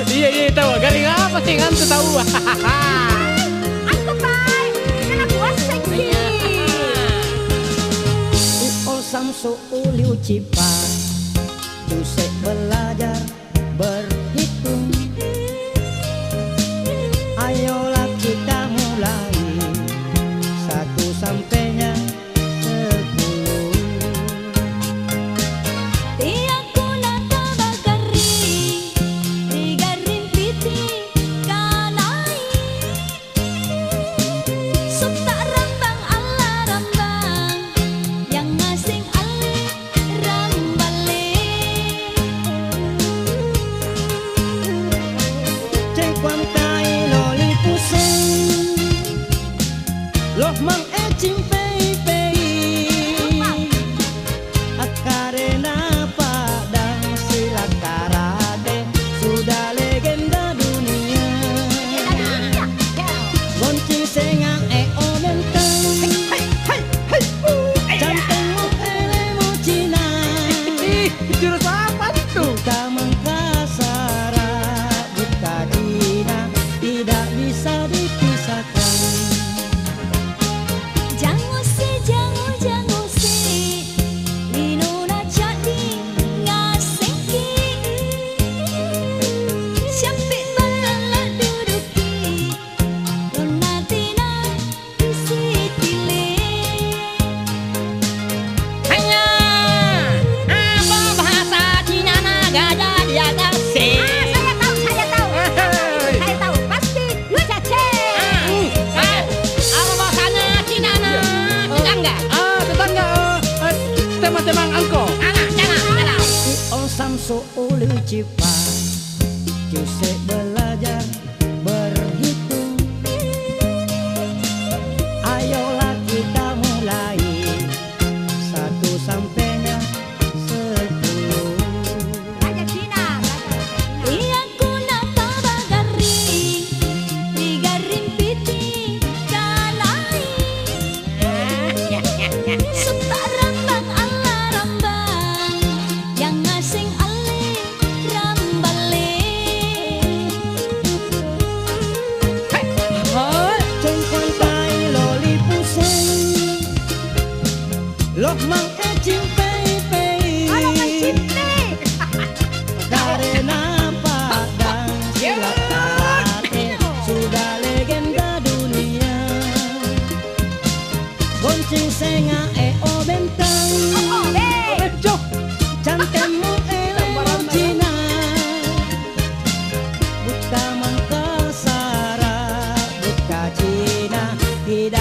Iya tahu galing apa sih ngantuk tahu. Aku baik, karena puasa ini. Samsu uliu cipa, Yusek belajar berhitung. Ayolah kita mulai, 1 sampainya 10. Tiaku nata bagari, digarin piti kanai. Suka rambang ala rambang, yang ngasing ale rambale. Cengkuang tai loli pusing, loh mang ecing pei pei. Akarena padang silat karate sudah legenda dunia. Gonceng sengang o benteng, jantengmu elemu Cina. Jurus apa itu? Buka Mangkasara, buka Cina, tidak bisa dipisahkan. Jangan si, Lino na jadi ngasengki. Siapit balala duduki, donatina disitile. Hanya apa bahasa Cina naga dia kasih. Saya tahu, pasti Cace. Apa bahasanya Cina na tetangga? Tetangga teman-teman angko. Cina. Om Samsu ulu cipa, Yusek belajar berhitung. Ayolah kita mulai, 1 sampainya 10. Raja Cina. Iyaku napa bagari, digarin piti kanai. Suka rambang ala rambang, yang ngasing ale rambale. Cengkuang tai loli pusing, loh mang ecing pei pei. Karena padang silat karate sudah legenda dunia. Gonceng senga o benteng, jantengmu elemu Cina. Buka Mangkasara, buka Cina, tidak